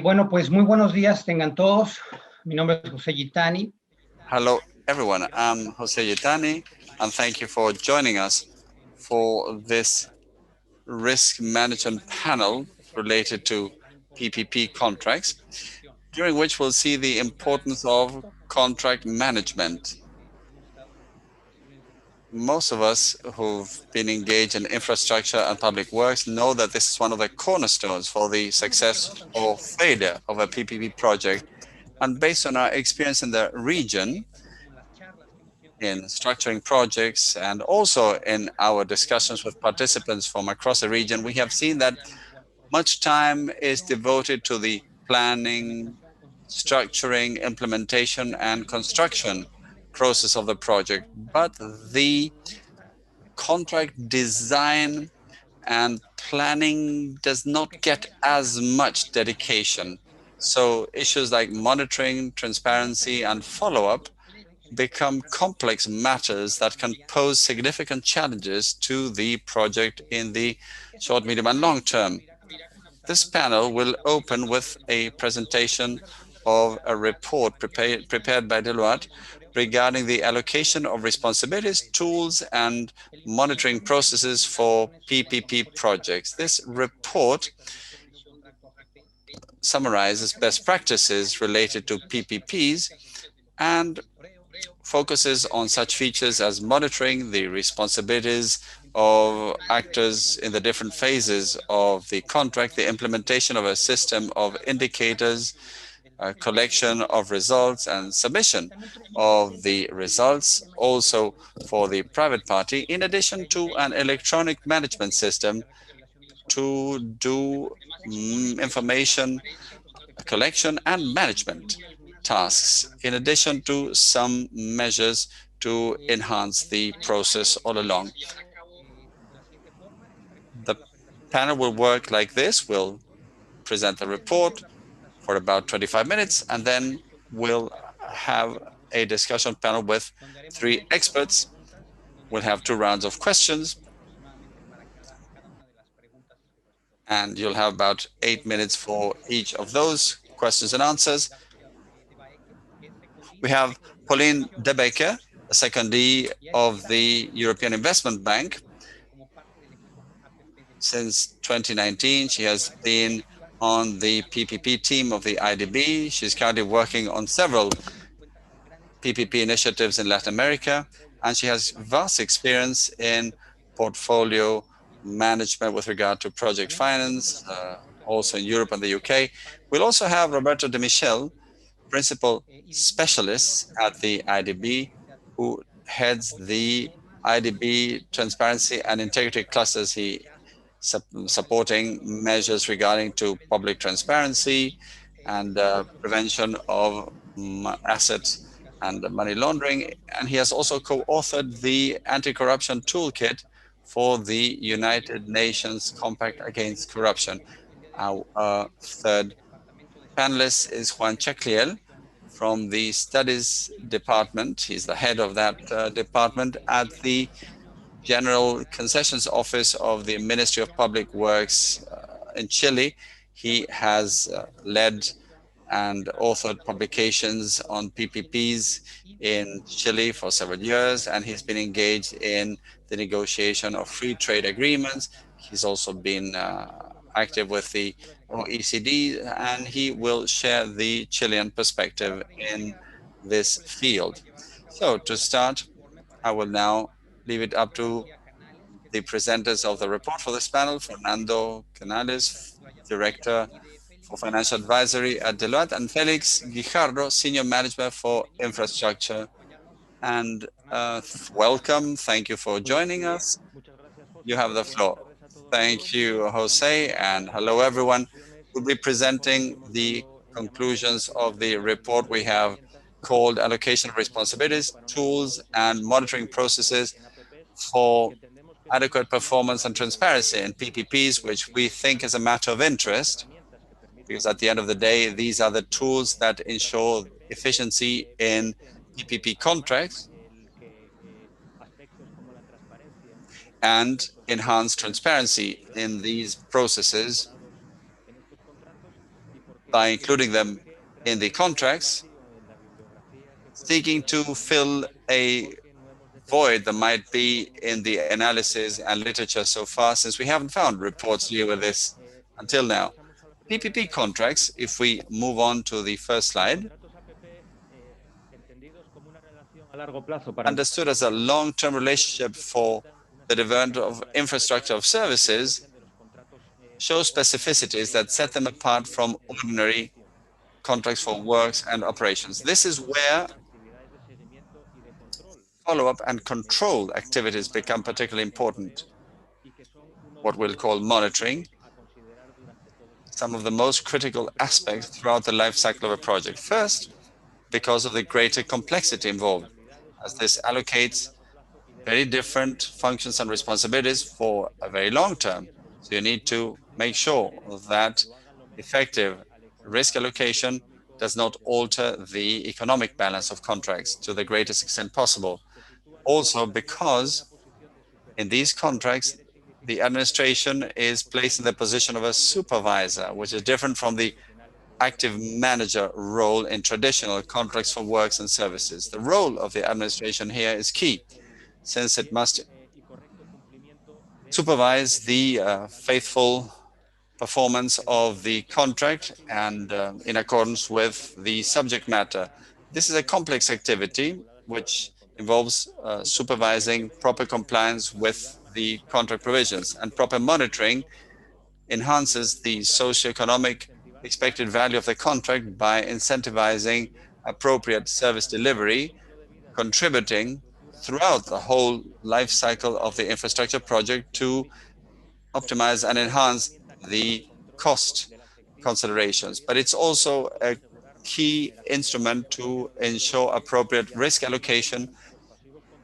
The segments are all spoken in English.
Bueno, pues muy buenos días tengan todos. Mi nombre es José Gitani. Hello, everyone. I'm Jose Gitani, and thank you for joining us for this risk management panel related to PPP contracts, during which we'll see the importance of contract management. Most of us who've been engaged in infrastructure and public works know that this is one of the cornerstones for the success or failure of a PPP project. And based on our experience in the region, in structuring projects, and also in our discussions with participants from across the region, we have seen that much time is devoted to the planning, structuring, implementation, and construction process of the project. But the contract design and planning does not get as much dedication. So issues like monitoring, transparency, and follow-up become complex matters that can pose significant challenges to the project in the short, medium, and long term. This panel will open with a presentation of a report prepared by Deloitte regarding the allocation of responsibilities, tools, and monitoring processes for PPP projects. This report summarizes best practices related to PPPs and focuses on such features as monitoring the responsibilities of actors in the different phases of the contract, the implementation of a system of indicators, collection of results, and submission of the results, also for the private party, in addition to an electronic management system to do information collection and management tasks, in addition to some measures to enhance the process all along. The panel will work like this. We'll present the report for about 25 minutes, and then we'll have a discussion panel with 3 experts. We'll have 2 rounds of questions, and you'll have about 8 minutes for each of those questions and answers. We have Pauline De Becker, a secondee of the European Investment Bank. Since 2019, she has been on the PPP team of the IDB. She's currently working on several PPP initiatives in Latin America, and she has vast experience in portfolio management with regard to project finance, also in Europe and the UK. We'll also have Roberto de Michel, principal specialist at the IDB, who heads the IDB transparency and integrity clusters. He supporting measures regarding to public transparency and prevention of asset and money laundering. And he has also co-authored the anti-corruption toolkit for the United Nations Compact Against Corruption. Our third panelist is Juan Checkliel from the Studies Department. He's the head of that department at the General Concessions Office of the Ministry of Public Works in Chile. He has led and authored publications on PPPs in Chile for several years, and he's been engaged in the negotiation of free trade agreements. He's also been active with the OECD, and he will share the Chilean perspective in this field. So to start, I will now leave it up to the presenters of the report for this panel, Fernando Canales, Director for Financial Advisory at Deloitte, and Felix Guijarro, Senior Management for Infrastructure. And welcome. Thank you for joining us. You have the floor. Thank you, Jose, and hello, everyone. We'll be presenting the conclusions of the report we have called Allocation of Responsibilities, Tools, and Monitoring Processes for Adequate Performance and Transparency in PPPs, which we think is a matter of interest, because at the end of the day, these are the tools that ensure efficiency in PPP contracts. and enhance transparency in these processes by including them in the contracts, seeking to fill a void that might be in the analysis and literature so far, since we haven't found reports dealing with this until now. PPP contracts, if we move on to the first slide, understood as a long-term relationship for the development of infrastructure of services, show specificities that set them apart from ordinary contracts for works and operations. This is where follow-up and control activities become particularly important. What we'll call monitoring, some of the most critical aspects throughout the life cycle of a project. First, because of the greater complexity involved, as this allocates very different functions and responsibilities for a very long term. So you need to make sure that effective risk allocation does not alter the economic balance of contracts to the greatest extent possible. Also, because in these contracts, the administration is placed in the position of a supervisor, which is different from the active manager role in traditional contracts for works and services. The role of the administration here is key, since it must supervise the faithful performance of the contract and in accordance with the subject matter. This is a complex activity which involves supervising proper compliance with the contract provisions, and proper monitoring enhances the socioeconomic expected value of the contract by incentivizing appropriate service delivery, contributing throughout the whole life cycle of the infrastructure project to optimize and enhance the cost considerations. But it's also a key instrument to ensure appropriate risk allocation,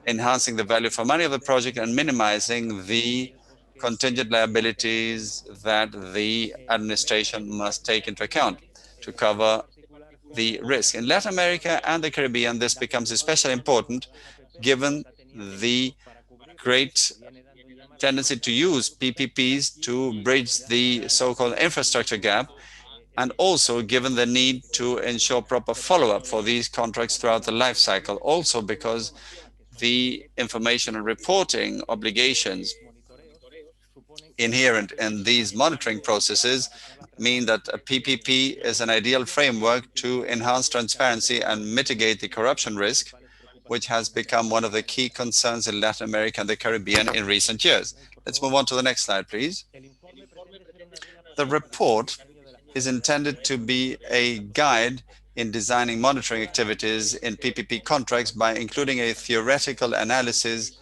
enhancing the value for money of the project and minimizing the contingent liabilities that the administration must take into account to cover the risk. In Latin America and the Caribbean, this becomes especially important given the great tendency to use PPPs to bridge the so-called infrastructure gap, and also given the need to ensure proper follow-up for these contracts throughout the life cycle, also because the information and reporting obligations inherent in these monitoring processes mean that a PPP is an ideal framework to enhance transparency and mitigate the corruption risk, which has become one of the key concerns in Latin America and the Caribbean in recent years. Let's move on to the next slide, please. The report is intended to be a guide in designing monitoring activities in PPP contracts by including a theoretical analysis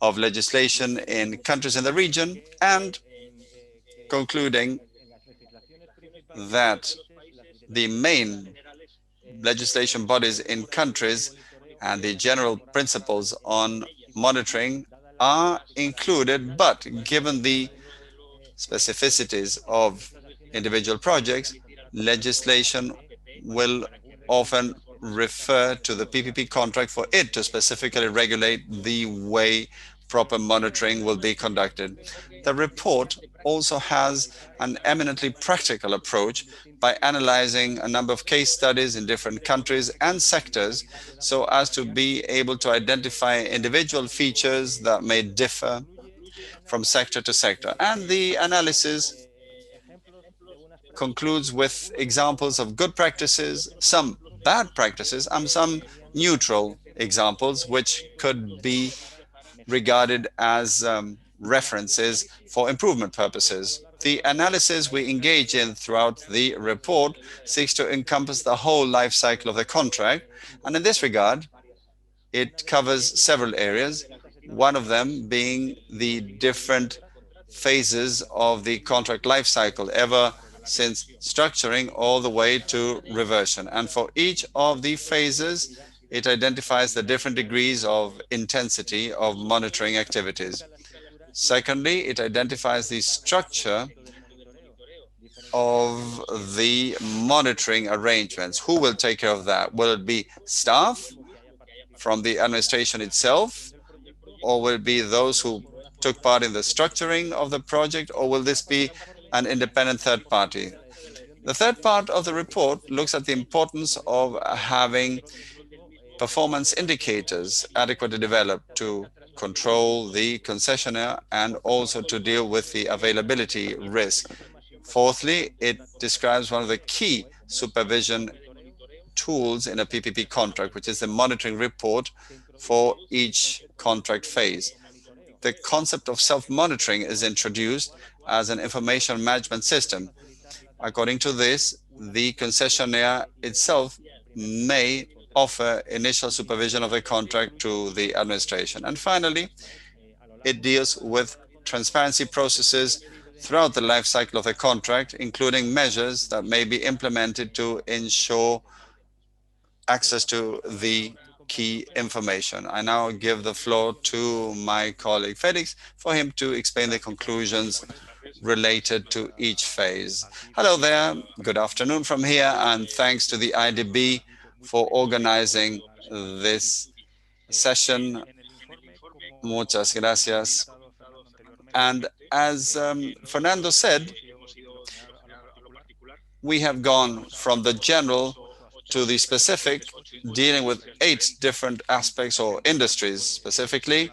of legislation in countries in the region and concluding that the main legislation bodies in countries and the general principles on monitoring are included, but given the specificities of individual projects, legislation will often refer to the PPP contract for it to specifically regulate the way proper monitoring will be conducted. The report also has an eminently practical approach by analyzing a number of case studies in different countries and sectors so as to be able to identify individual features that may differ from sector to sector. And the analysis concludes with examples of good practices, some bad practices, and some neutral examples, which could be regarded as references for improvement purposes. The analysis we engage in throughout the report seeks to encompass the whole life cycle of the contract, and in this regard, it covers several areas, one of them being the different phases of the contract life cycle, ever since structuring all the way to reversion. And for each of the phases, it identifies the different degrees of intensity of monitoring activities. Secondly, it identifies the structure of the monitoring arrangements. Who will take care of that? Will it be staff from the administration itself, or will it be those who took part in the structuring of the project, or will this be an independent third party? The third part of the report looks at the importance of having performance indicators adequately developed to control the concessionaire and also to deal with the availability risk. Fourthly, it describes one of the key supervision tools in a PPP contract, which is the monitoring report for each contract phase. The concept of self-monitoring is introduced as an information management system. According to this, the concessionaire itself may offer initial supervision of the contract to the administration. And finally, it deals with transparency processes throughout the life cycle of the contract, including measures that may be implemented to ensure access to the key information. I now give the floor to my colleague Felix for him to explain the conclusions related to each phase. Hello there, good afternoon from here, and thanks to the IDB for organizing this session. Muchas gracias. And as Fernando said, we have gone from the general to the specific, dealing with 8 different aspects or industries specifically,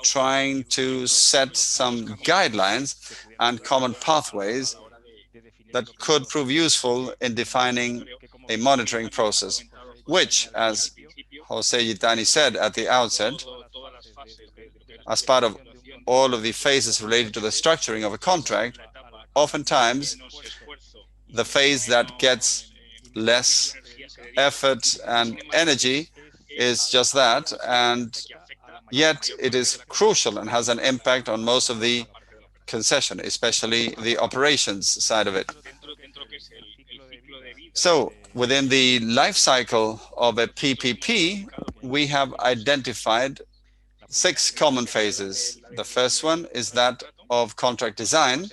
trying to set some guidelines and common pathways that could prove useful in defining a monitoring process, which, as Jose Gitani said at the outset, as part of all of the phases related to the structuring of a contract, oftentimes the phase that gets less effort and energy is just that, and yet it is crucial and has an impact on most of the concession, especially the operations side of it. So within the life cycle of a PPP, we have identified 6 common phases. The first one is that of contract design,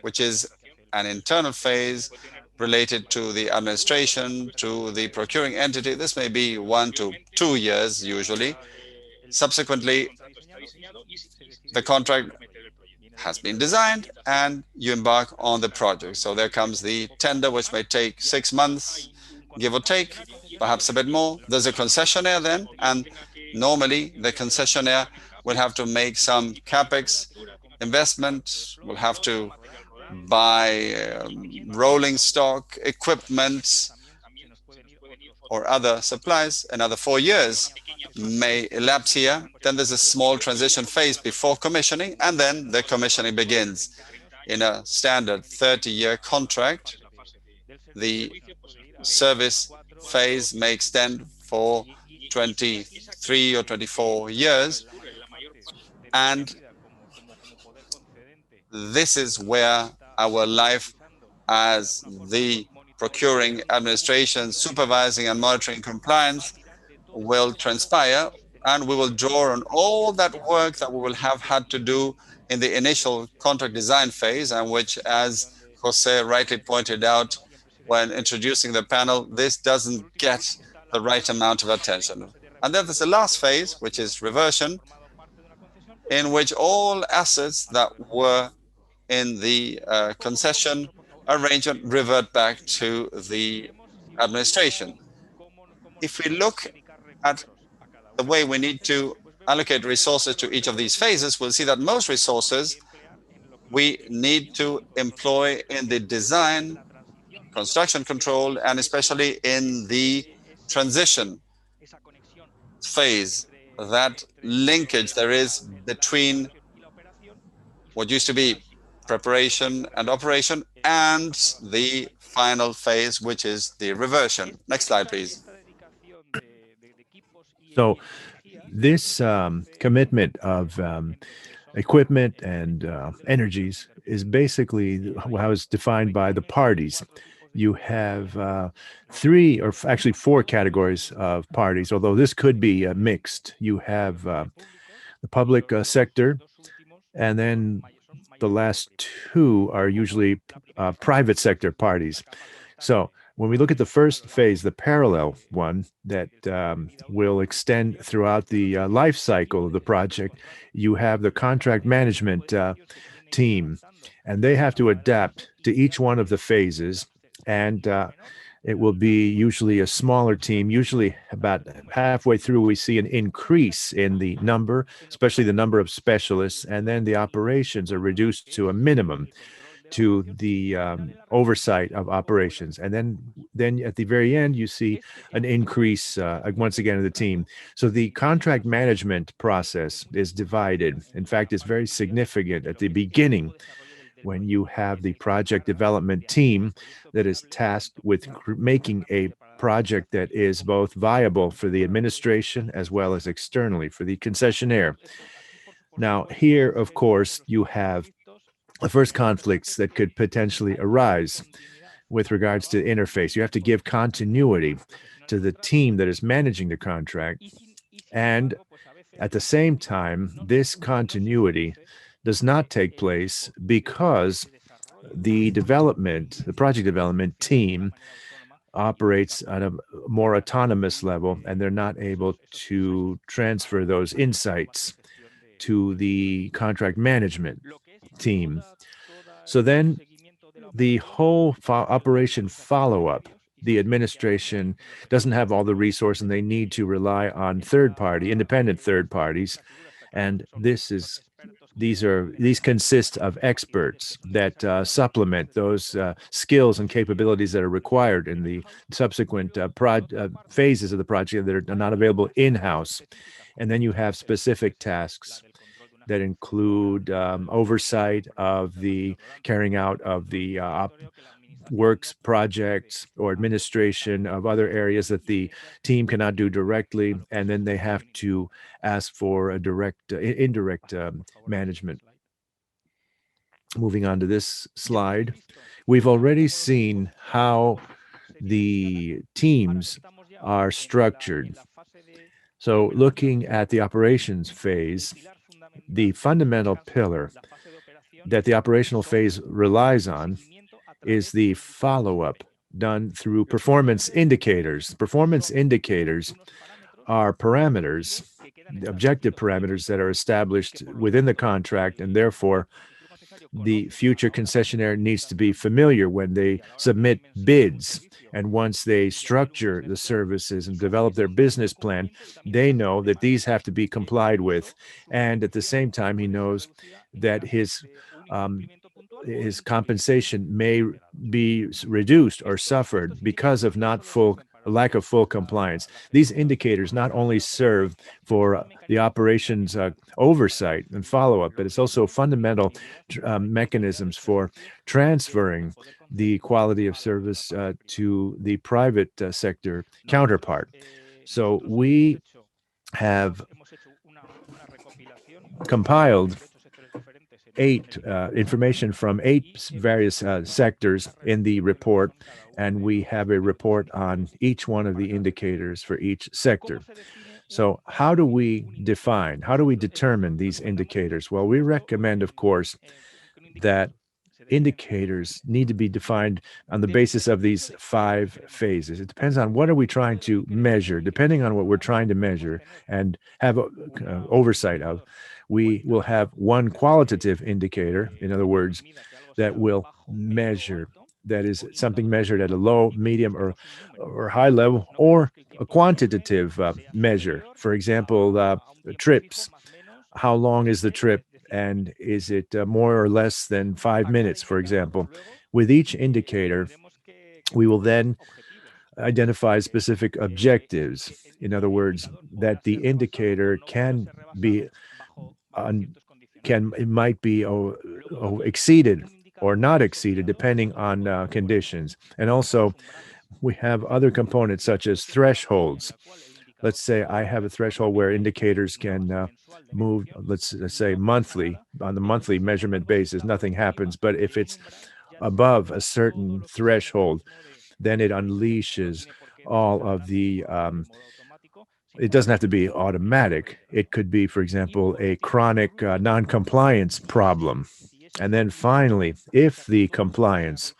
which is an internal phase related to the administration, to the procuring entity. This may be 1 to 2 years usually. Subsequently, the contract has been designed and you embark on the project. So there comes the tender, which may take 6 months, give or take, perhaps a bit more. There's a concessionaire then, and normally the concessionaire will have to make some capex investment, will have to buy rolling stock, equipment, or other supplies. Another 4 years may elapse here. Then there's a small transition phase before commissioning, and then the commissioning begins. In a standard 30-year contract, the service phase may extend for 23 or 24 years, and this is where our life as the procuring administration, supervising and monitoring compliance will transpire, and we will draw on all that work that we will have had to do in the initial contract design phase, and which, as Jose rightly pointed out when introducing the panel, this doesn't get the right amount of attention. And then there's the last phase, which is reversion, in which all assets that were in the concession arrangement revert back to the administration. If we look at the way we need to allocate resources to each of these phases, we'll see that most resources we need to employ in the design, construction control, and especially in the transition phase, that linkage there is between what used to be preparation and operation and the final phase, which is the reversion. Next slide, please. So this commitment of equipment and energies is basically how it's defined by the parties. You have 3 or actually 4 categories of parties, although this could be mixed. You have the public sector, and then the last 2 are usually private sector parties. So When we look at the first phase, the parallel one that will extend throughout the life cycle of the project, you have the contract management team, and they have to adapt to each one of the phases. And it will be usually a smaller team. Usually about halfway through, we see an increase in the number, especially the number of specialists, and then the operations are reduced to a minimum to the oversight of operations. And then at the very end, you see an increase once again of the team. So the contract management process is divided. In fact, it's very significant at the beginning when you have the project development team that is tasked with making a project that is both viable for the administration as well as externally for the concessionaire. Now, here, of course, you have the first conflicts that could potentially arise with regards to interface. You have to give continuity to the team that is managing the contract. And at the same time, this continuity does not take place because the project development team operates at a more autonomous level, and they're not able to transfer those insights to the contract management team. So then the whole operation follow-up, the administration doesn't have all the resource and they need to rely on independent third parties. And these consist of experts that supplement those skills and capabilities that are required in the subsequent phases of the project that are not available in-house. And then you have specific tasks that include oversight of the carrying out of the works projects or administration of other areas that the team cannot do directly, and then they have to ask for a indirect management. Moving on to this slide, we've already seen how the teams are structured. So looking at the operations phase, the fundamental pillar that the operational phase relies on is the follow-up done through performance indicators. Performance indicators are parameters, objective parameters that are established within the contract, and therefore the future concessionaire needs to be familiar when they submit bids. And once they structure the services and develop their business plan, they know that these have to be complied with. And at the same time, he knows that his compensation may be reduced or suffered because of lack of full compliance. These indicators not only serve for the operations oversight and follow-up, but it's also fundamental mechanisms for transferring the quality of service to the private sector counterpart. So we have compiled information from 8 various sectors in the report, and we have a report on each one of the indicators for each sector. So how do we determine these indicators? Well, we recommend, of course, that indicators need to be defined on the basis of these 5 phases. It depends on what are we trying to measure. Depending on what we're trying to measure and have oversight of, we will have one qualitative indicator, in other words, that will measure, that is something measured at a low, medium, or high level, or a quantitative measure. For example, trips. How long is the trip? And is it more or less than 5 minutes, for example? With each indicator, we will then identify specific objectives. In other words, that the indicator might be exceeded or not exceeded depending on conditions. And also, we have other components such as thresholds. Let's say I have a threshold where indicators can move, let's say monthly, on the monthly measurement basis, nothing happens. But if it's above a certain threshold, then it unleashes all of the, it doesn't have to be automatic. It could be, for example, a chronic non-compliance problem. And then finally, if the compliance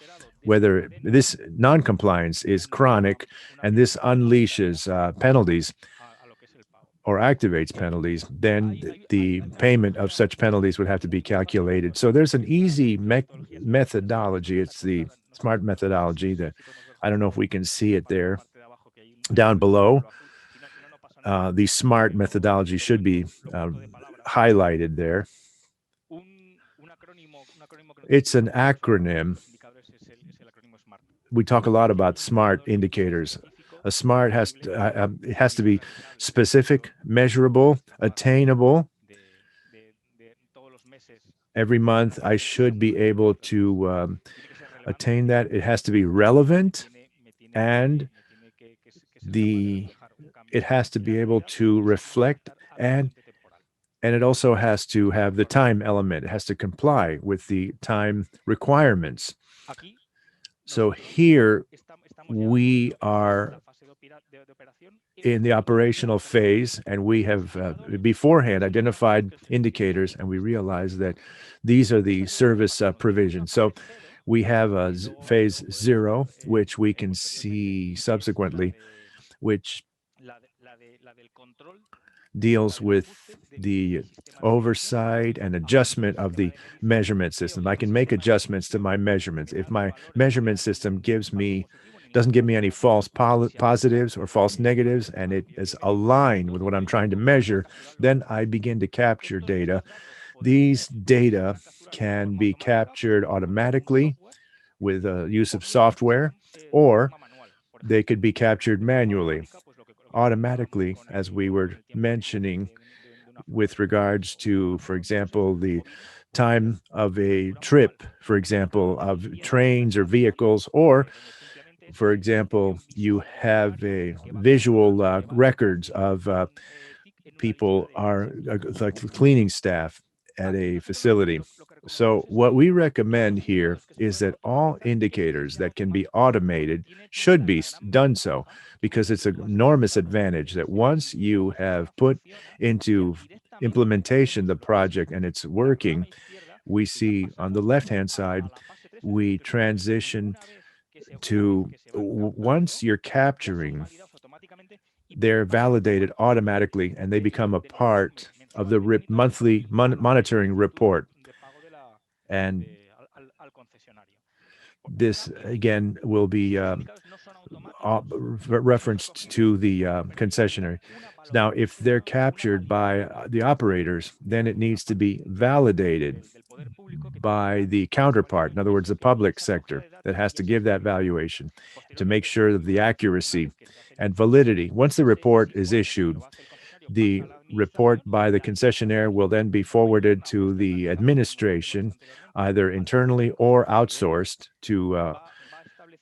whether this non-compliance is chronic and this unleashes penalties or activates penalties, then the payment of such penalties would have to be calculated. So there's an easy methodology. It's the SMART methodology that I don't know if we can see it there down below. The SMART methodology should be highlighted there. It's an acronym. We talk a lot about SMART indicators. A SMART has to be specific, measurable, attainable. Every month, I should be able to attain that. It has to be relevant, and it has to be able to reflect, and it also has to have the time element. It has to comply with the time requirements. So here we are in the operational phase, and we have beforehand identified indicators, and we realize that these are the service provisions. So we have a phase 0, which we can see subsequently, which deals with the oversight and adjustment of the measurement system. I can make adjustments to my measurements. If my measurement system doesn't give me any false positives or false negatives, and it is aligned with what I'm trying to measure, then I begin to capture data. These data can be captured automatically with use of software, or they could be captured manually. Automatically, as we were mentioning, with regards to, for example, the time of a trip, for example, of trains or vehicles, or, for example, you have a visual records of people like cleaning staff at a facility. So what we recommend here is that all indicators that can be automated should be done so, because it's an enormous advantage that once you have put into implementation the project and it's working, we see on the left-hand side, we transition to once you're capturing, they're validated automatically and they become a part of the monthly monitoring report. And this, again, will be referenced to the concessionary. Now, if they're captured by the operators, then it needs to be validated by the counterpart, in other words, the public sector, that has to give that valuation to make sure of the accuracy and validity. Once the report is issued, the report by the concessionaire will then be forwarded to the administration, either internally or outsourced to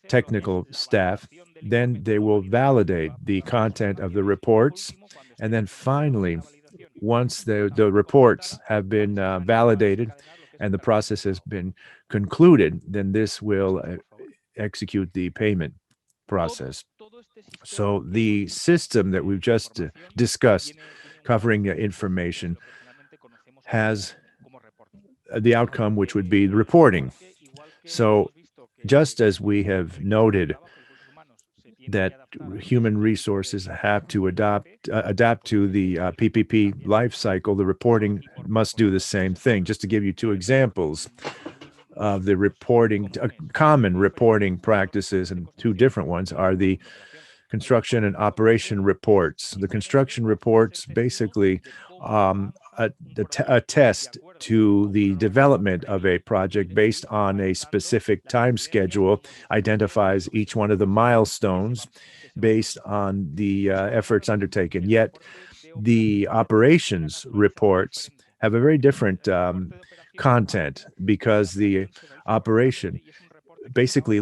technical staff. Then they will validate the content of the reports. And then finally, once the reports have been validated and the process has been concluded, then this will execute the payment process. So the system that we've just discussed, covering information, has the outcome, which would be reporting. So just as we have noted that human resources have to adapt to the PPP life cycle, the reporting must do the same thing. Just to give you two examples of the reporting, common reporting practices, and two different ones are the construction and operation reports. The construction reports basically attest to the development of a project based on a specific time schedule, identifies each one of the milestones based on the efforts undertaken. Yet the operations reports have a very different content, because the operation basically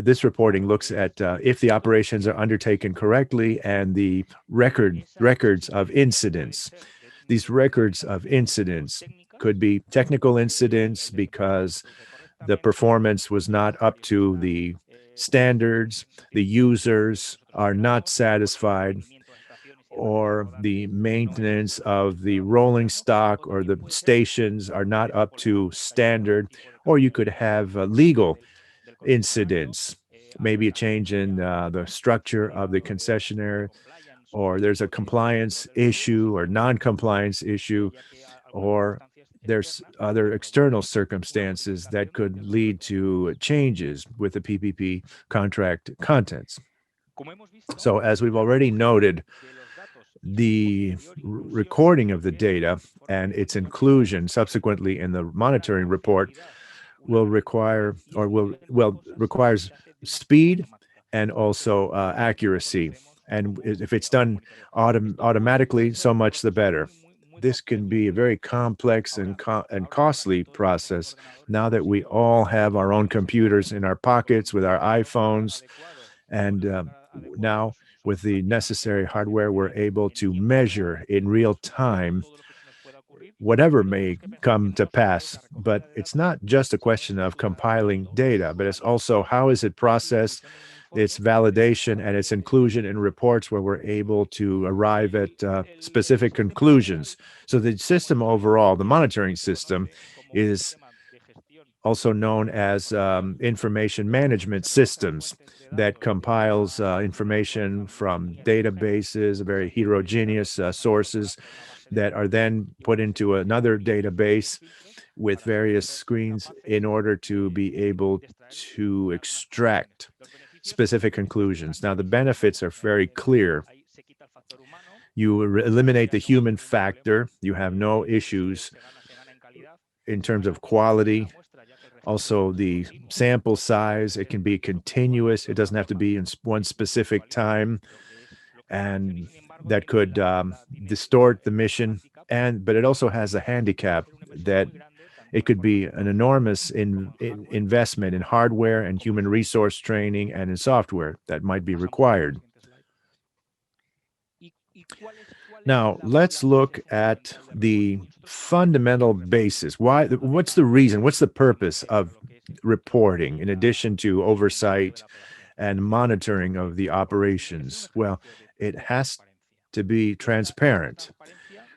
this reporting looks at if the operations are undertaken correctly and the records of incidents. These records of incidents could be technical incidents because the performance was not up to the standards, the users are not satisfied, or the maintenance of the rolling stock or the stations are not up to standard, or you could have legal incidents, maybe a change in the structure of the concessionaire, or there's a compliance issue or non-compliance issue, or there's other external circumstances that could lead to changes with the PPP contract contents. So as we've already noted, the recording of the data and its inclusion subsequently in the monitoring report will require, or requires speed and also accuracy. And if it's done automatically, so much the better. This can be a very complex and costly process now that we all have our own computers in our pockets with our iPhones. And now with the necessary hardware, we're able to measure in real time whatever may come to pass. But it's not just a question of compiling data, but it's also how is it processed, its validation, and its inclusion in reports where we're able to arrive at specific conclusions. So the system overall, the monitoring system, is also known as information management systems that compiles information from databases, very heterogeneous sources that are then put into another database with various screens in order to be able to extract specific conclusions. Now, the benefits are very clear. You eliminate the human factor. You have no issues in terms of quality. Also, the sample size, it can be continuous. It doesn't have to be in one specific time. And that could distort the mission. But it also has a handicap that it could be an enormous investment in hardware and human resource training and in software that might be required. Now, let's look at the fundamental basis. What's the reason? What's the purpose of reporting in addition to oversight and monitoring of the operations? Well, it has to be transparent.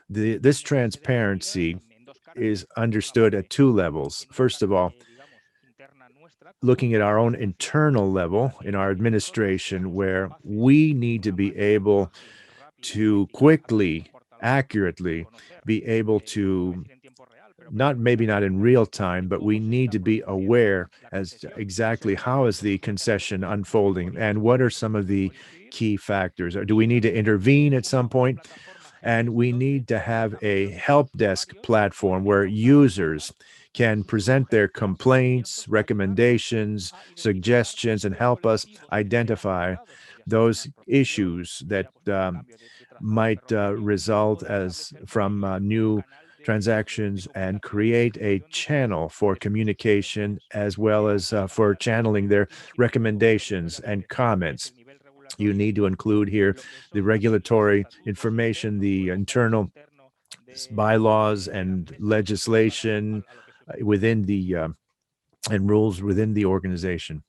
This transparency is understood at two levels. First of all, looking at our own internal level in our administration, where we need to be able to quickly, accurately be able to maybe not in real time, but we need to be aware as to exactly how is the concession unfolding and what are some of the key factors. Or do we need to intervene at some point? And we need to have a help desk platform where users can present their complaints, recommendations, suggestions, and help us identify those issues that might result from new transactions and create a channel for communication as well as for channeling their recommendations and comments. You need to include here the regulatory information, the internal bylaws and legislation within the and rules within the organization.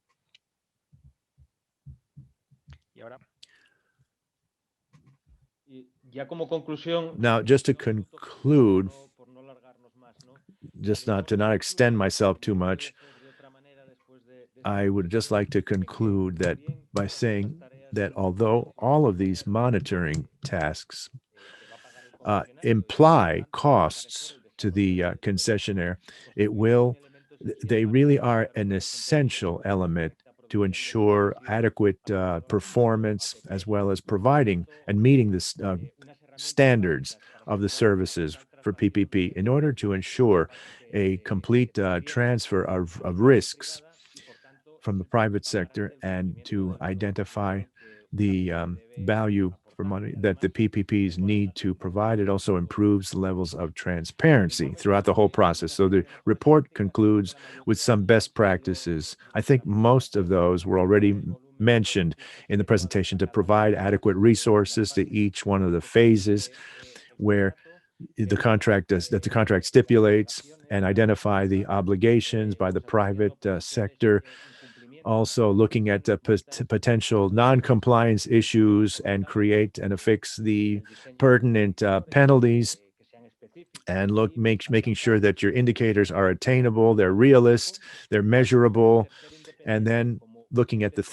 Now, just to conclude, just to not extend myself too much, I would just like to conclude that by saying that although all of these monitoring tasks imply costs to the concessionaire, they really are an essential element to ensure adequate performance as well as providing and meeting the standards of the services for PPP in order to ensure a complete transfer of risks from the private sector and to identify the value for money that the PPPs need to provide. It also improves the levels of transparency throughout the whole process. So the report concludes with some best practices. I think most of those were already mentioned in the presentation to provide adequate resources to each one of the phases where the contract stipulates and identify the obligations by the private sector. Also looking at potential non-compliance issues and create and affix the pertinent penalties, and making sure that your indicators are attainable, they're realist, they're measurable, and then looking at the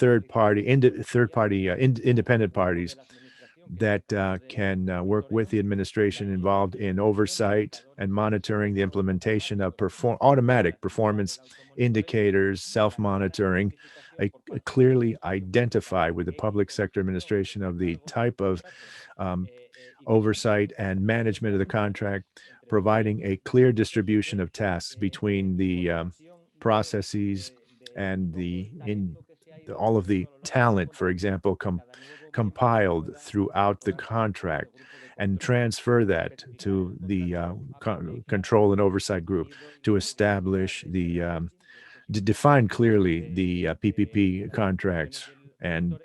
independent parties that can work with the administration involved in oversight and monitoring the implementation of automatic performance indicators, self-monitoring, clearly identify with the public sector administration of the type of oversight and management of the contract, providing a clear distribution of tasks between the processes and all of the talent, for example, compiled throughout the contract, and transfer that to the control and oversight group to establish to define clearly the PPP contracts. And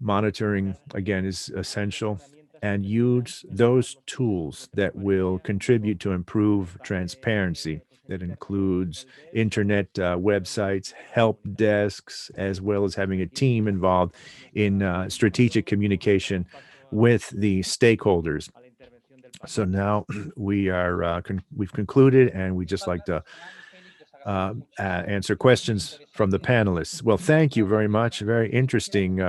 monitoring, again, is essential, and use those tools that will contribute to improve transparency. That includes internet websites, help desks, as well as having a team involved in strategic communication with the stakeholders. So now we've concluded, and we just like to answer questions from the panelists. Well, thank you very much. Very interesting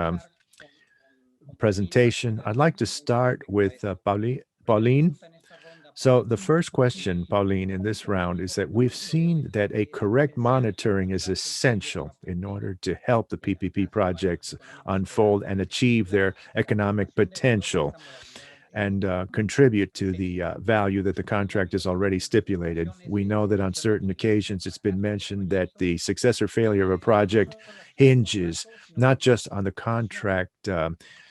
presentation. I'd like to start with Pauline. So the first question, Pauline, in this round is that we've seen that a correct monitoring is essential in order to help the PPP projects unfold and achieve their economic potential and contribute to the value that the contract is already stipulated. We know that on certain occasions it's been mentioned that the success or failure of a project hinges not just on the contract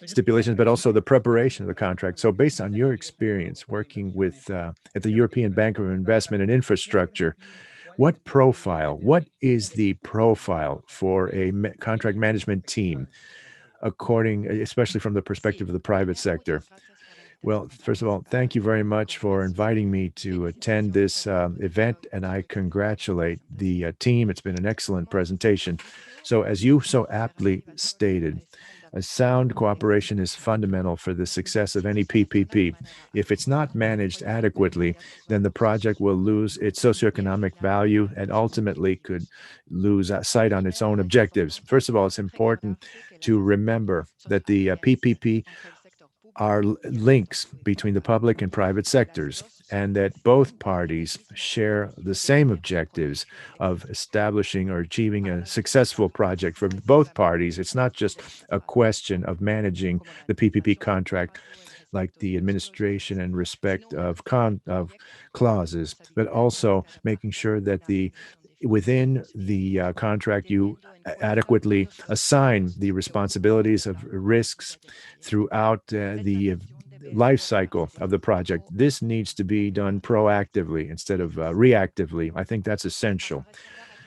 stipulations, but also the preparation of the contract. So based on your experience working with at the European Bank of Investment and Infrastructure, what is the profile for a contract management team, especially from the perspective of the private sector? Well, first of all, thank you very much for inviting me to attend this event, and I congratulate the team. It's been an excellent presentation. So as you so aptly stated, a sound cooperation is fundamental for the success of any PPP. If it's not managed adequately, then the project will lose its socioeconomic value and ultimately could lose sight on its own objectives. First of all, it's important to remember that the PPP are links between the public and private sectors, and that both parties share the same objectives of establishing or achieving a successful project for both parties. It's not just a question of managing the PPP contract, like the administration and respect of clauses, but also making sure that within the contract you adequately assign the responsibilities of risks throughout the life cycle of the project. This needs to be done proactively instead of reactively. I think that's essential.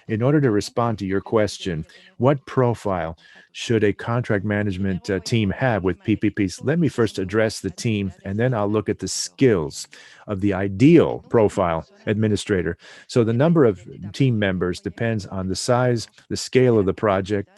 In order to respond to your question, what profile should a contract management team have with PPPs? Let me first address the team, and then I'll look at the skills of the ideal profile administrator. So the number of team members depends on the size, the scale of the project,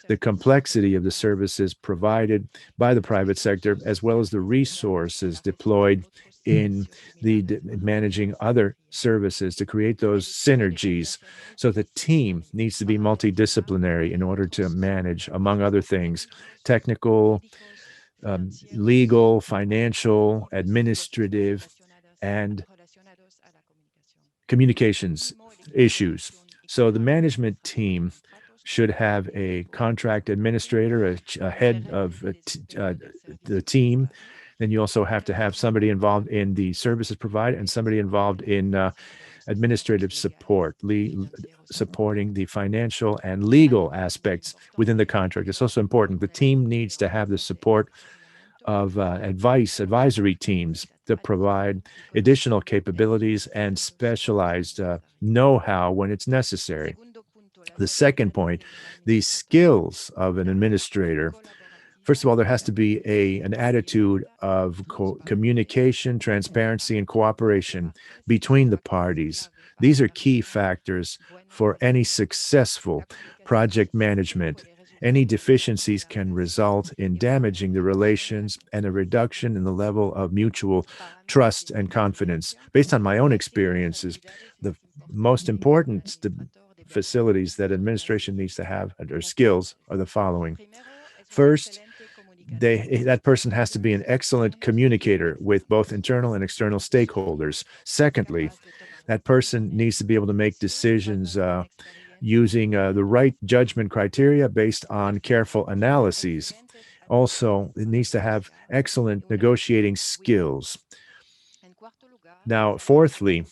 the complexity of the services provided by the private sector, as well as the resources deployed in managing other services to create those synergies. So the team needs to be multidisciplinary in order to manage, among other things, technical, legal, financial, administrative, and communications issues. So the management team should have a contract administrator, a head of the team. Then you also have to have somebody involved in the services provided and somebody involved in administrative support, supporting the financial and legal aspects within the contract. It's also important. The team needs to have the support of advisory teams to provide additional capabilities and specialized know-how when it's necessary. The second point, the skills of an administrator. First of all, there has to be an attitude of communication, transparency, and cooperation between the parties. These are key factors for any successful project management. Any deficiencies can result in damaging the relations and a reduction in the level of mutual trust and confidence. Based on my own experiences, the most important facilities that administration needs to have, or skills, are the following. First, that person has to be an excellent communicator with both internal and external stakeholders. Secondly, that person needs to be able to make decisions using the right judgment criteria based on careful analyses. Also, it needs to have excellent negotiating skills. Now, fourthly,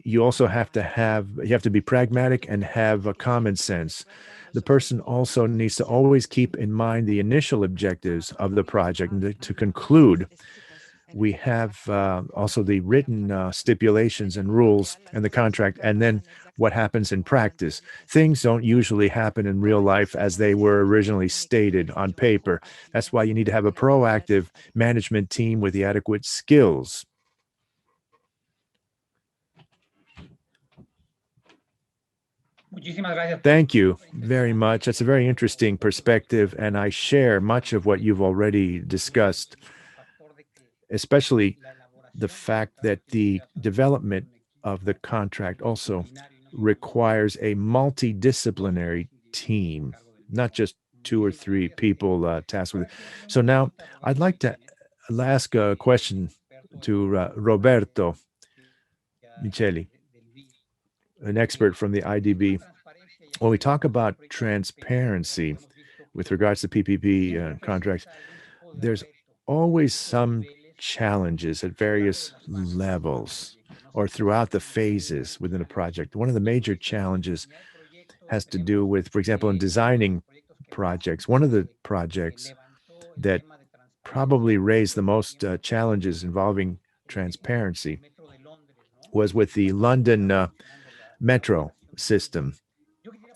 you also have to be pragmatic and have a common sense. The person also needs to always keep in mind the initial objectives of the project. And to conclude, we have also the written stipulations and rules and the contract, and then what happens in practice. Things don't usually happen in real life as they were originally stated on paper. That's why you need to have a proactive management team with the adequate skills. Thank you very much. That's a very interesting perspective, and I share much of what you've already discussed, especially the fact that the development of the contract also requires a multidisciplinary team, not just 2 or 3 people tasked with it. So now I'd like to ask a question to Roberto Micheli, an expert from the IDB. When we talk about transparency with regards to PPP contracts, there's always some challenges at various levels or throughout the phases within a project. One of the major challenges has to do with, for example, in designing projects. One of the projects that probably raised the most challenges involving transparency was with the London metro system,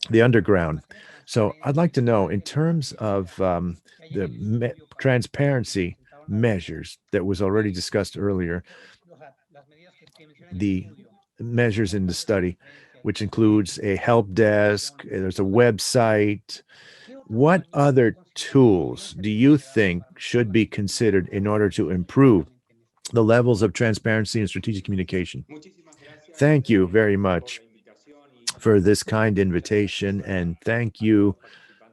the underground. So I'd like to know, in terms of the transparency measures that was already discussed earlier, the measures in the study, which includes a help desk, there's a website. What other tools do you think should be considered in order to improve the levels of transparency and strategic communication? Thank you very much for this kind invitation, and thank you.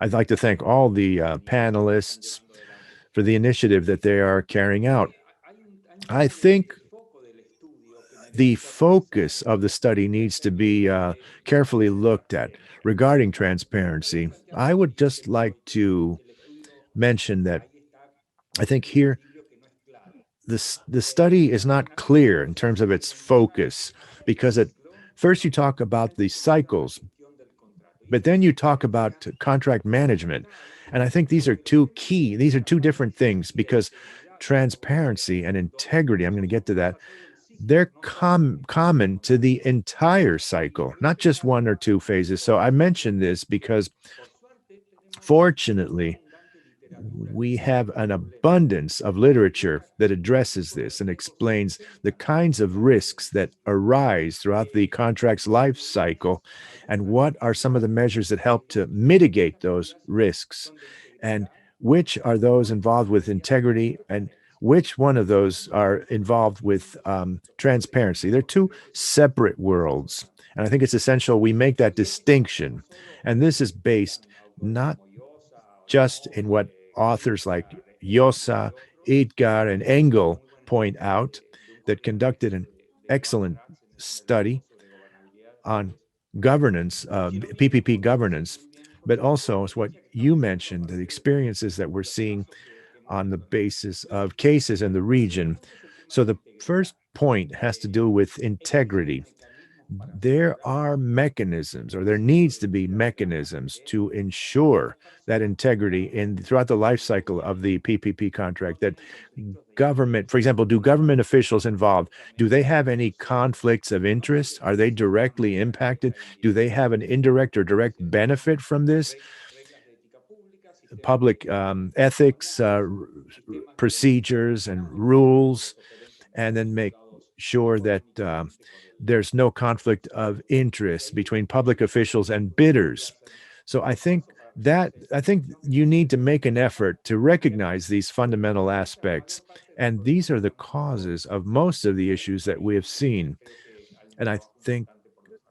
I'd like to thank all the panelists for the initiative that they are carrying out. I think the focus of the study needs to be carefully looked at regarding transparency. I would just like to mention that I think here the study is not clear in terms of its focus, because at first you talk about the cycles, but then you talk about contract management. And I think these are two different things, because transparency and integrity, I'm going to get to that, they're common to the entire cycle, not just 1 or 2 phases. So I mention this because, fortunately, we have an abundance of literature that addresses this and explains the kinds of risks that arise throughout the contract's life cycle, and what are some of the measures that help to mitigate those risks, and which are those involved with integrity, and which one of those are involved with transparency. They're 2 separate worlds, and I think it's essential we make that distinction. And this is based not just in what authors like Llosa, Edgar, and Engel point out, that conducted an excellent study on governance, PPP governance, but also is what you mentioned, the experiences that we're seeing on the basis of cases in the region. So the first point has to do with integrity. There are mechanisms, or there needs to be mechanisms, to ensure that integrity throughout the life cycle of the PPP contract. That government, for example, do government officials involved, do they have any conflicts of interest? Are they directly impacted? Do they have an indirect or direct benefit from this? Public ethics, procedures and rules, and then make sure that there's no conflict of interest between public officials and bidders. So I think you need to make an effort to recognize these fundamental aspects, and these are the causes of most of the issues that we have seen. And I think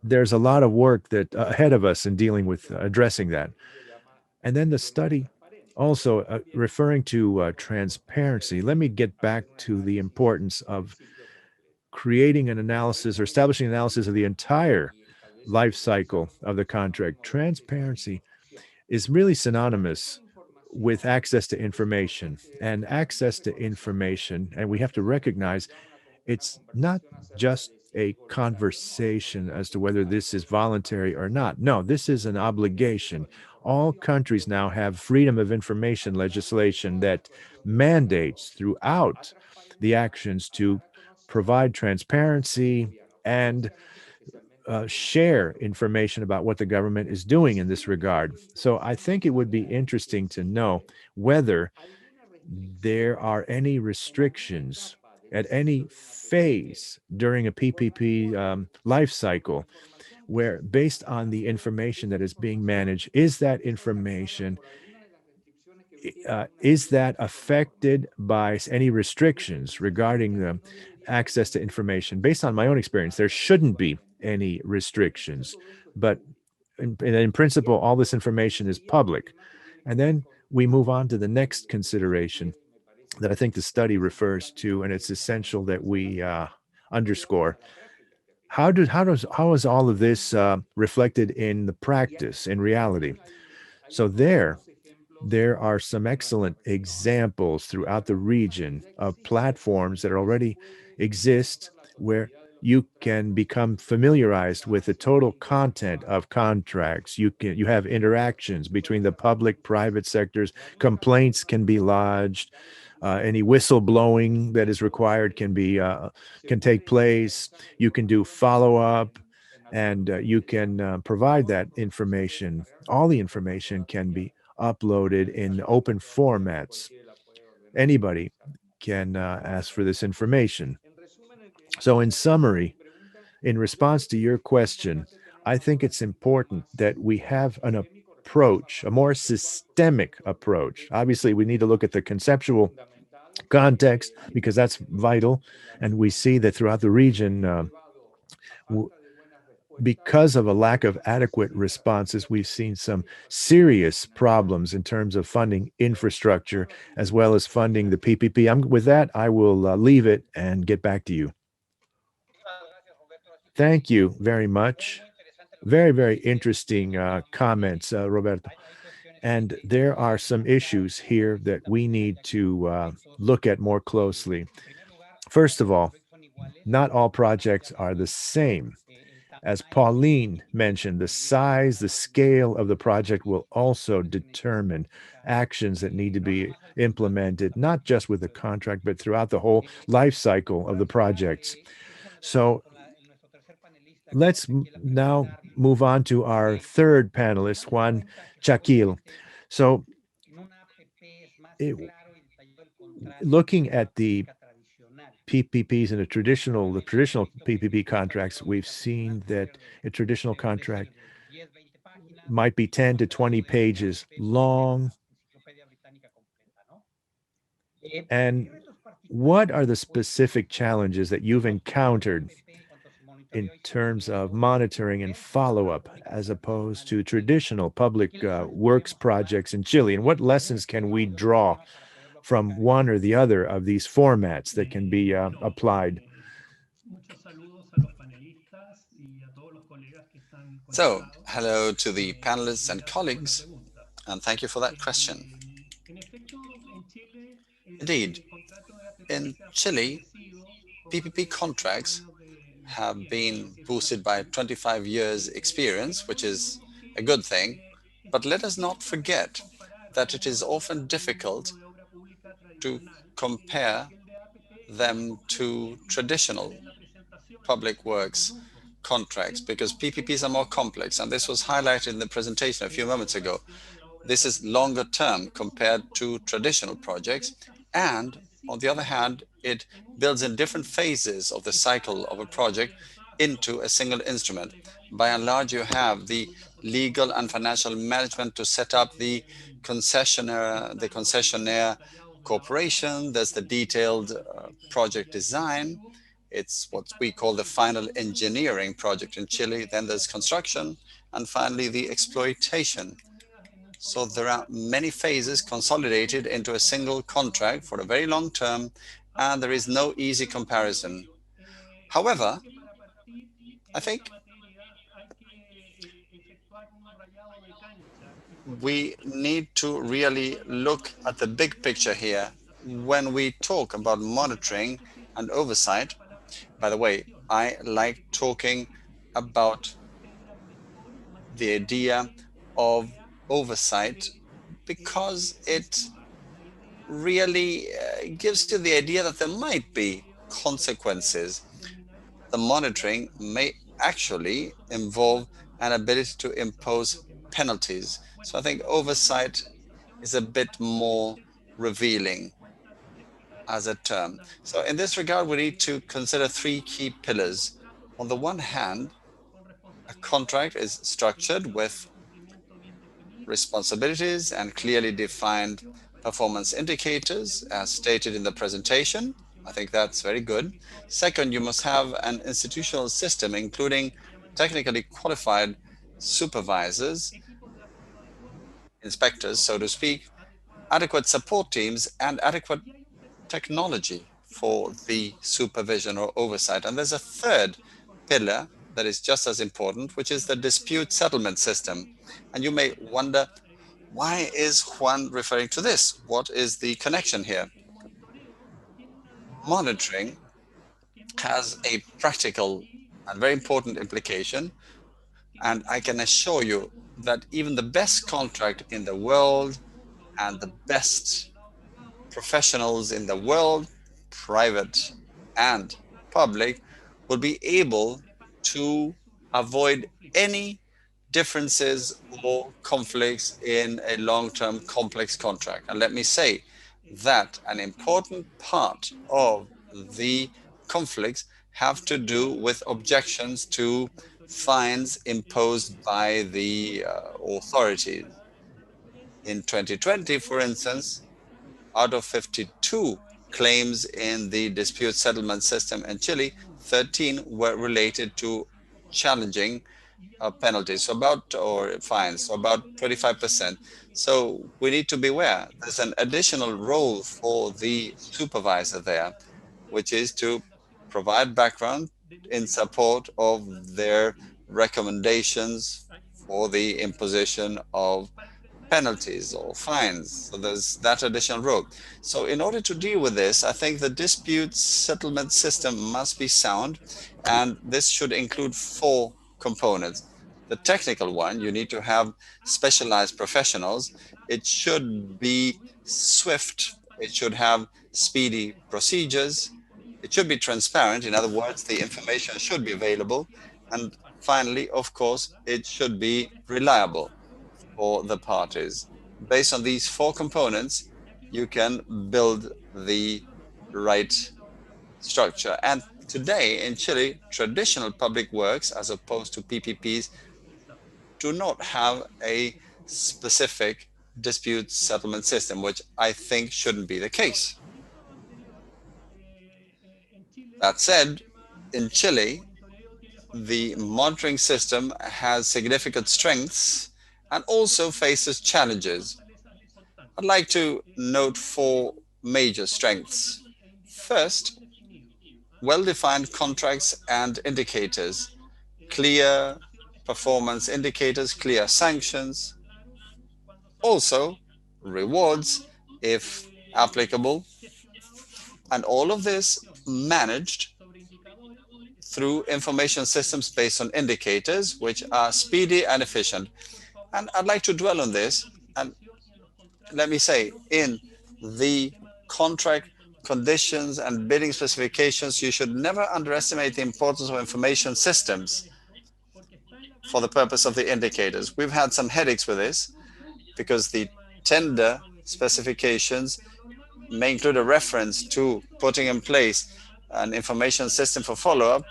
there's a lot of work that ahead of us in dealing with addressing that. And then the study also referring to transparency. Let me get back to the importance of creating an analysis or establishing an analysis of the entire life cycle of the contract. Transparency is really synonymous with access to information, and access to information, and we have to recognize it's not just a conversation as to whether this is voluntary or not. No, this is an obligation. All countries now have freedom of information legislation that mandates throughout the actions to provide transparency and share information about what the government is doing in this regard. So I think it would be interesting to know whether there are any restrictions at any phase during a PPP life cycle where, based on the information that is being managed, is that information is that affected by any restrictions regarding the access to information? Based on my own experience, there shouldn't be any restrictions, but in principle, all this information is public. And then we move on to the next consideration that I think the study refers to, and it's essential that we underscore. How is all of this reflected in the practice, in reality? So there are some excellent examples throughout the region of platforms that already exist where you can become familiarized with the total content of contracts. You have interactions between the public, private sectors. Complaints can be lodged. Any whistleblowing that is required can take place. You can do follow-up, and you can provide that information. All the information can be uploaded in open formats. Anybody can ask for this information. So in summary, in response to your question, I think it's important that we have an approach, a more systemic approach. Obviously, we need to look at the conceptual context because that's vital. And we see that throughout the region, because of a lack of adequate responses, we've seen some serious problems in terms of funding infrastructure as well as funding the PPP. With that, I will leave it and get back to you. Thank you very much. Very, very interesting comments, Roberto. And there are some issues here that we need to look at more closely. First of all, not all projects are the same. As Pauline mentioned, the size, the scale of the project will also determine actions that need to be implemented, not just with the contract, but throughout the whole life cycle of the projects. So let's now move on to our third panelist, Juan Checkliel. So looking at the PPPs and the traditional PPP contracts, we've seen that a traditional contract might be 10 to 20 pages long. And what are the specific challenges that you've encountered in terms of monitoring and follow-up as opposed to traditional public works projects in Chile? And what lessons can we draw from one or the other of these formats that can be applied? So, hello to the panelists and colleagues, and thank you for that question. Indeed, in Chile, PPP contracts have been boosted by 25 years experience, which is a good thing. But let us not forget that it is often difficult to compare them to traditional public works contracts because PPPs are more complex. And this was highlighted in the presentation a few moments ago. This is longer term compared to traditional projects. And on the other hand, it builds in different phases of the cycle of a project into a single instrument. By and large, you have the legal and financial management to set up the concessionaire corporation. There's the detailed project design, It's what we call the final engineering project in Chile. Then there's construction, and finally the exploitation. So there are many phases consolidated into a single contract for a very long term, and there is no easy comparison. However, I think we need to really look at the big picture here when we talk about monitoring and oversight. By the way, I like talking about the idea of oversight because it really gives you the idea that there might be consequences. The monitoring may actually involve an ability to impose penalties. So I think oversight is a bit more revealing as a term. So in this regard, we need to consider three key pillars. On the one hand, a contract is structured with responsibilities and clearly defined performance indicators as stated in the presentation. I think that's very good. Second, you must have an institutional system, including technically qualified supervisors, inspectors, so to speak, adequate support teams, and adequate technology for the supervision or oversight. And there's a third pillar that is just as important, which is the dispute settlement system. And you may wonder, why is Juan referring to this? What is the connection here? Monitoring has a practical and very important implication. And I can assure you that even the best contract in the world and the best professionals in the world, private and public, will be able to avoid any differences or conflicts in a long-term complex contract. And let me say that an important part of the conflicts have to do with objections to fines imposed by the authorities. In 2020, for instance, out of 52 claims in the dispute settlement system in Chile, 13 were related to challenging penalties, so or fines, so about 25%. So we need to be aware there's an additional role for the supervisor there, which is to provide background in support of their recommendations for the imposition of penalties or fines. So there's that additional role. So in order to deal with this, I think the dispute settlement system must be sound, and this should include four components. The technical one, you need to have specialized professionals. It should be swift. It should have speedy procedures. It should be transparent. In other words, the information should be available. And finally, of course, it should be reliable for the parties. Based on these four components, you can build the right structure. And today in Chile, traditional public works, as opposed to PPPs, do not have a specific dispute settlement system, which I think shouldn't be the case. That said, in Chile, the monitoring system has significant strengths and also faces challenges. I'd like to note four major strengths. First, well-defined contracts and indicators, clear performance indicators, clear sanctions, also rewards if applicable, and all of this managed through information systems based on indicators, which are speedy and efficient. And I'd like to dwell on this. And let me say, in the contract conditions and bidding specifications, you should never underestimate the importance of information systems for the purpose of the indicators. We've had some headaches with this because the tender specifications may include a reference to putting in place an information system for follow-up,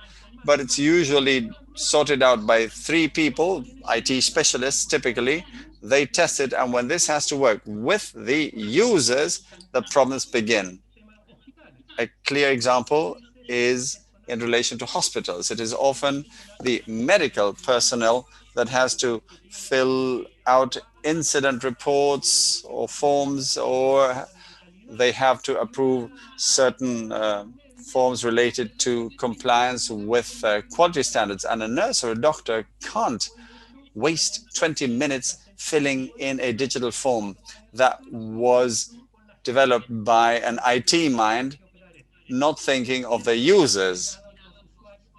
but it's usually sorted out by three people, IT specialists typically. They test it, and when this has to work with the users, the problems begin. A clear example is in relation to hospitals. It is often the medical personnel that has to fill out incident reports or forms, or they have to approve certain forms related to compliance with quality standards. And a nurse or a doctor can't waste 20 minutes filling in a digital form that was developed by an IT mind, not thinking of the users.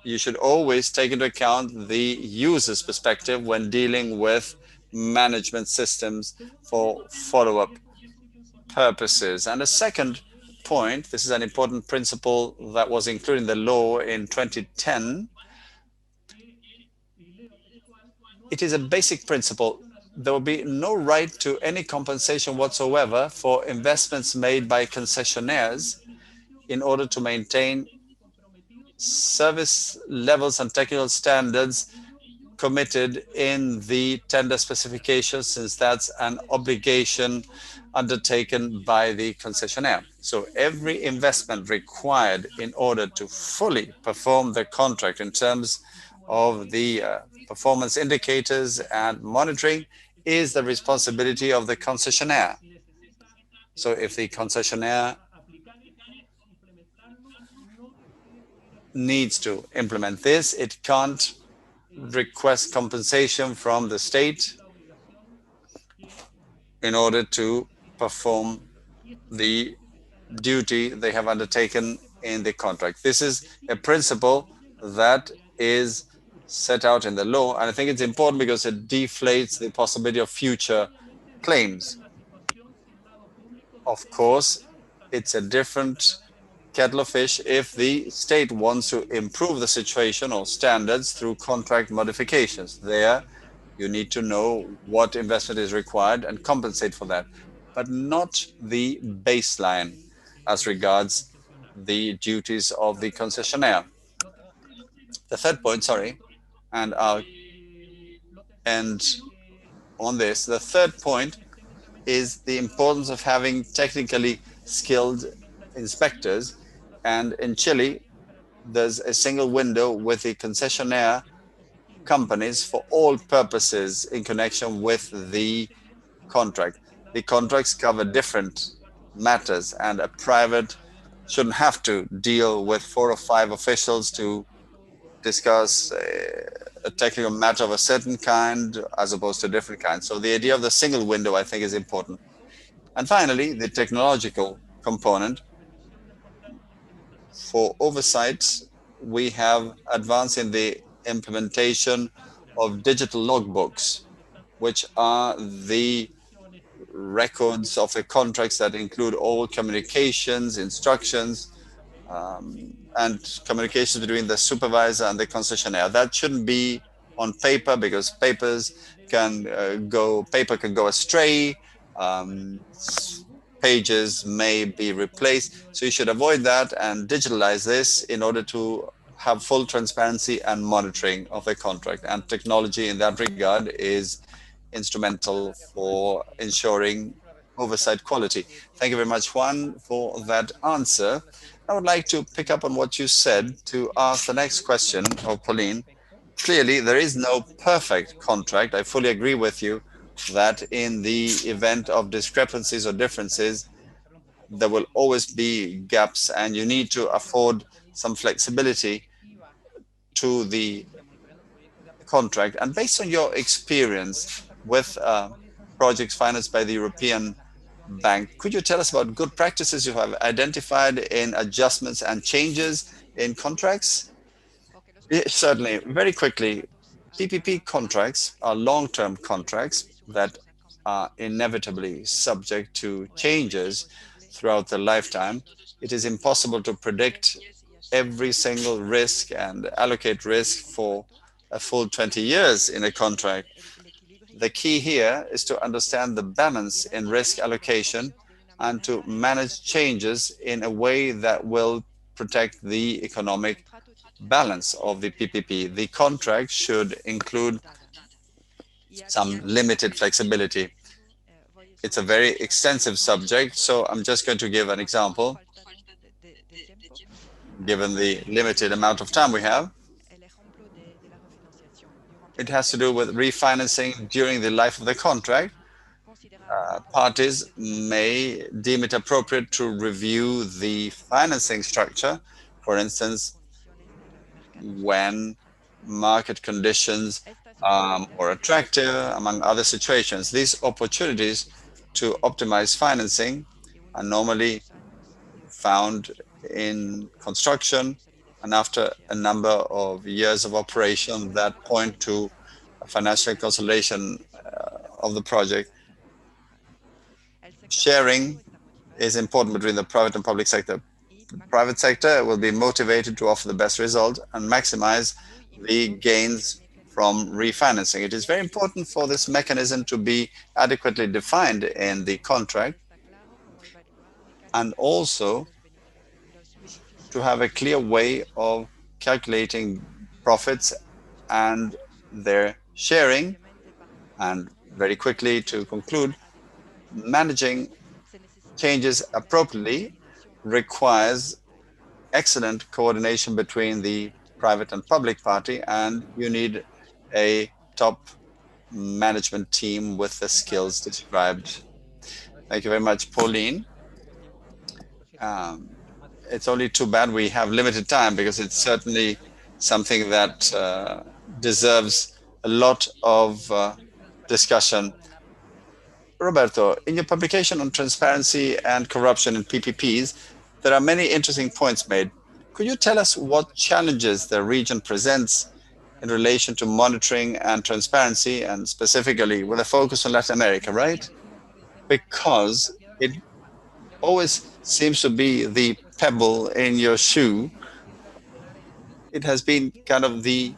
You should always take into account the user's perspective when dealing with management systems for follow-up purposes. And a second point, this is an important principle that was included in the law in 2010. It is a basic principle. There will be no right to any compensation whatsoever for investments made by concessionaires in order to maintain service levels and technical standards committed in the tender specifications, since that's an obligation undertaken by the concessionaire. So every investment required in order to fully perform the contract in terms of the performance indicators and monitoring is the responsibility of the concessionaire. So if the concessionaire needs to implement this, it can't request compensation from the state in order to perform the duty they have undertaken in the contract. This is a principle that is set out in the law, and I think it's important because it deflates the possibility of future claims. Of course, it's a different kettle of fish if the state wants to improve the situation or standards through contract modifications. There, you need to know what investment is required and compensate for that, but not the baseline as regards the duties of the concessionaire. The third point, sorry, and I'll end on this. The third point is the importance of having technically skilled inspectors. And in Chile, there's a single window with the concessionaire companies for all purposes in connection with the contract. The contracts cover different matters, and a private shouldn't have to deal with 4 or 5 officials to discuss a technical matter of a certain kind as opposed to a different kind. So the idea of the single window, I think, is important. And finally, the technological component. For oversight, we have advanced in the implementation of digital logbooks, which are the records of the contracts that include all communications, instructions, and communications between the supervisor and the concessionaire. That shouldn't be on paper, because paper can go astray. Pages may be replaced. So you should avoid that and digitalize this in order to have full transparency and monitoring of the contract. And technology in that regard is instrumental for ensuring oversight quality. Thank you very much, Juan, for that answer. I would like to pick up on what you said to ask the next question of Pauline. Clearly, there is no perfect contract. I fully agree with you that in the event of discrepancies or differences, there will always be gaps, and you need to afford some flexibility to the contract. And based on your experience with projects financed by the European Bank, could you tell us about good practices you have identified in adjustments and changes in contracts? Certainly. Very quickly, PPP contracts are long-term contracts that are inevitably subject to changes throughout the lifetime. It is impossible to predict every single risk and allocate risk for a full 20 years in a contract. The key here is to understand the balance in risk allocation and to manage changes in a way that will protect the economic balance of the PPP. The contract should include some limited flexibility. It's a very extensive subject, so I'm just going to give an example. given the limited amount of time we have. It has to do with refinancing during the life of the contract. Parties may deem it appropriate to review the financing structure, for instance, when market conditions are more attractive, among other situations. These opportunities to optimize financing are normally found in construction and after a number of years of operation that point to a financial consolidation of the project. Sharing is important between the private and public sector. The private sector will be motivated to offer the best result and maximize the gains from refinancing. It is very important for this mechanism to be adequately defined in the contract and also to have a clear way of calculating profits and their sharing. And very quickly to conclude, managing changes appropriately requires excellent coordination between the private and public party, and you need a top management team with the skills described. Thank you very much, Pauline. It's only too bad we have limited time because it's certainly something that deserves a lot of discussion. Roberto, in your publication on transparency and corruption in PPPs, there are many interesting points made. Could you tell us what challenges the region presents in relation to monitoring and transparency, and specifically with a focus on Latin America, right? Because it always seems to be the pebble in your shoe. It has been kind of the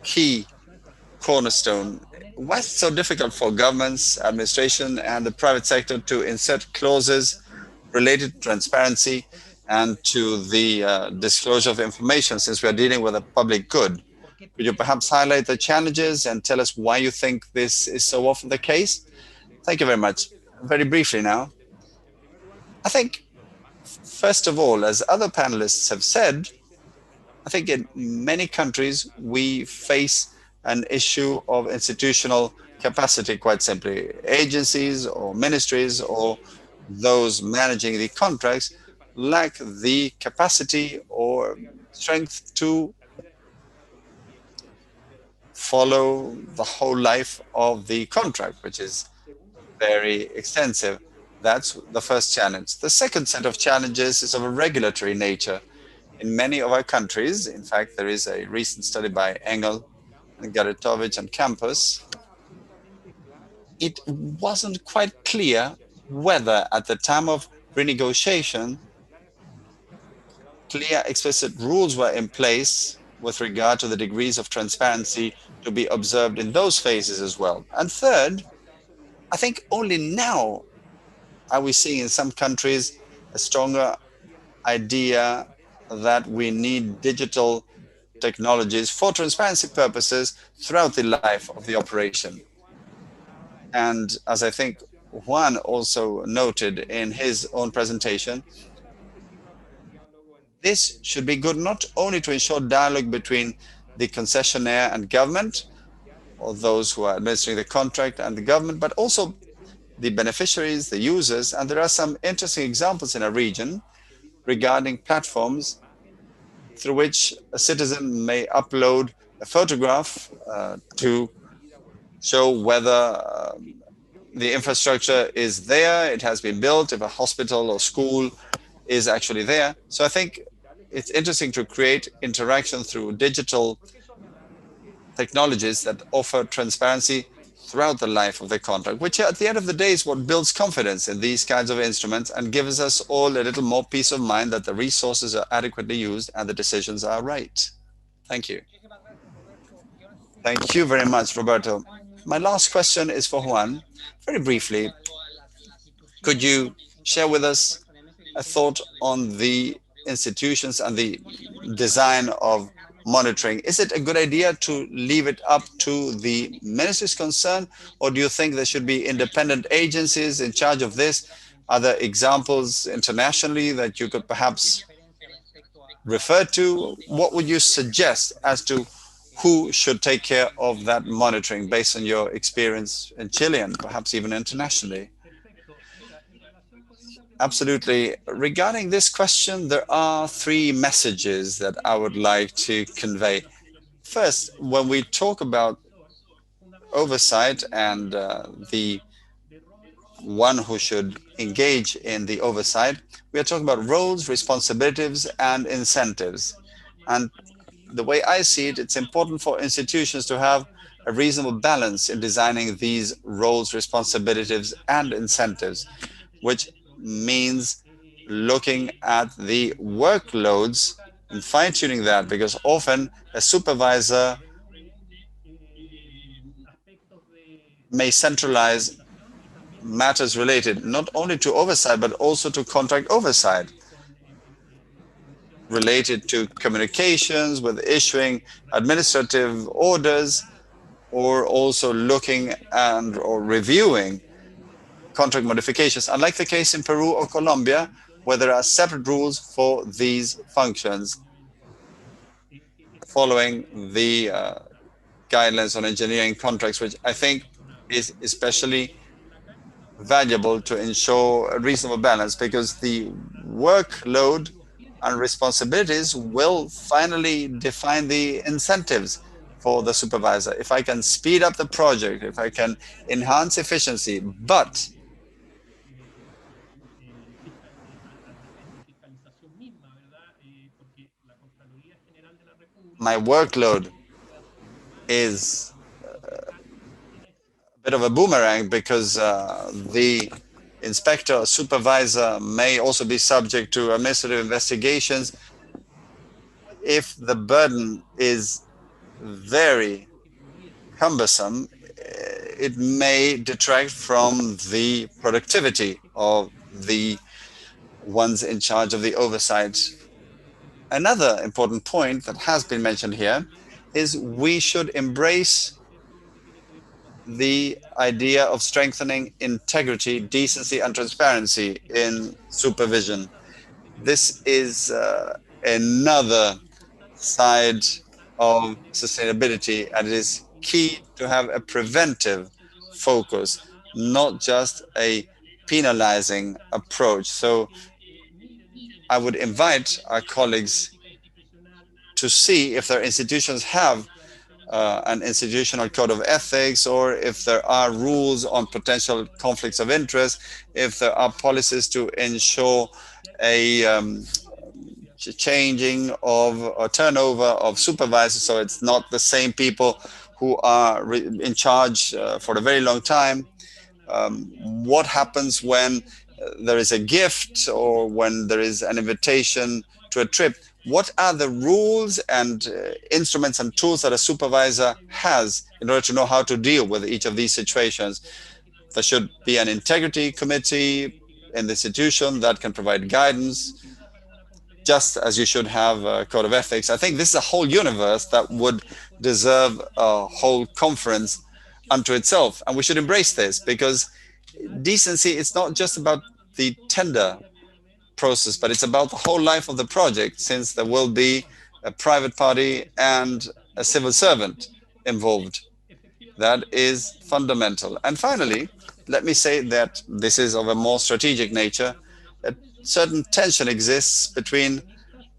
key cornerstone. Why is it so difficult for governments, administration, and the private sector to insert clauses related to transparency and to the disclosure of information, since we are dealing with a public good? Could you perhaps highlight the challenges and tell us why you think this is so often the case? Thank you very much. Very briefly now. I think, first of all, as other panelists have said, I think in many countries we face an issue of institutional capacity, quite simply. Agencies or ministries or those managing the contracts lack the capacity or strength to follow the whole life of the contract, which is very extensive. That's the first challenge. The second set of challenges is of a regulatory nature. In many of our countries, in fact, there is a recent study by Engel and Garetovich and Campus, it wasn't quite clear whether at the time of renegotiation, clear explicit rules were in place with regard to the degrees of transparency to be observed in those phases as well. And third, I think only now are we seeing in some countries a stronger idea that we need digital technologies for transparency purposes throughout the life of the operation. And as I think Juan also noted in his own presentation, this should be good not only to ensure dialogue between the concessionaire and government, or those who are administering the contract and the government, but also the beneficiaries, the users. And there are some interesting examples in our region regarding platforms through which a citizen may upload a photograph to show whether the infrastructure is there, it has been built, if a hospital or school is actually there. So I think it's interesting to create interaction through digital technologies that offer transparency throughout the life of the contract, which at the end of the day is what builds confidence in these kinds of instruments and gives us all a little more peace of mind that the resources are adequately used and the decisions are right. Thank you. Thank you very much, Roberto. My last question is for Juan. Very briefly, could you share with us a thought on the institutions and the design of monitoring? Is it a good idea to leave it up to the ministries concerned, or do you think there should be independent agencies in charge of this? Are there examples internationally that you could perhaps refer to? What would you suggest as to who should take care of that monitoring based on your experience in Chile and perhaps even internationally? Absolutely. Regarding this question, there are three messages that I would like to convey. First, when we talk about oversight and the one who should engage in the oversight, we are talking about roles, responsibilities, and incentives. And the way I see it, it's important for institutions to have a reasonable balance in designing these roles, responsibilities, and incentives, which means looking at the workloads and fine-tuning that, because often a supervisor may centralize matters related not only to oversight, but also to contract oversight, related to communications with issuing administrative orders, or also looking and or reviewing contract modifications, unlike the case in Peru or Colombia, where there are separate rules for these functions following the guidelines on engineering contracts, which I think is especially valuable to ensure a reasonable balance, because the workload and responsibilities will finally define the incentives for the supervisor. If I can speed up the project, if I can enhance efficiency, but my workload is a bit of a boomerang, because the inspector or supervisor may also be subject to administrative investigations. If the burden is very cumbersome, it may detract from the productivity of the ones in charge of the oversight. Another important point that has been mentioned here is we should embrace the idea of strengthening integrity, decency, and transparency in supervision. This is another side of sustainability, and it is key to have a preventive focus, not just a penalizing approach. So I would invite our colleagues to see if their institutions have an institutional code of ethics, or if there are rules on potential conflicts of interest, if there are policies to ensure a changing of or turnover of supervisors, so it's not the same people who are in charge for a very long time. What happens when there is a gift, or when there is an invitation to a trip? What are the rules and instruments and tools that a supervisor has in order to know how to deal with each of these situations? There should be an integrity committee in the institution that can provide guidance, just as you should have a code of ethics. I think this is a whole universe that would deserve a whole conference unto itself. And we should embrace this, because decency is not just about the tender process, but it's about the whole life of the project, since there will be a private party and a civil servant involved. That is fundamental. And finally, let me say that this is of a more strategic nature. A certain tension exists between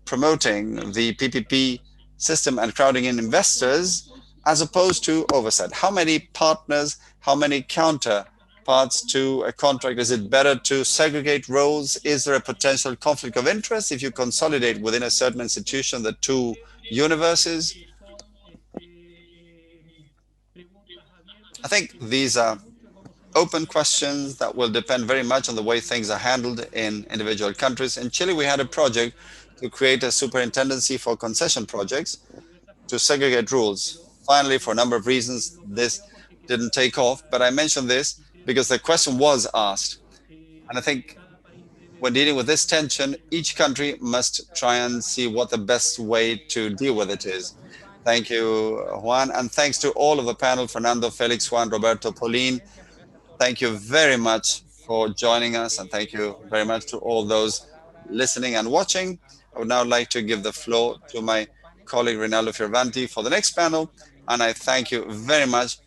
promoting the PPP system and crowding in investors, as opposed to oversight. How many partners, how many counterparts to a contract? Is it better to segregate roles? Is there a potential conflict of interest if you consolidate within a certain institution the two universes? I think these are open questions that will depend very much on the way things are handled in individual countries. In Chile, we had a project to create a superintendency for concession projects to segregate rules. Finally, for a number of reasons, this didn't take off, but I mentioned this because the question was asked. And I think when dealing with this tension, each country must try and see what the best way to deal with it is. Thank you, Juan, and thanks to all of the panel, Fernando, Felix, Juan, Roberto, Pauline. Thank you very much for joining us, and thank you very much to all those listening and watching. I would now like to give the floor to my colleague Rinaldo Fioravanti for the next panel, and I thank you very much.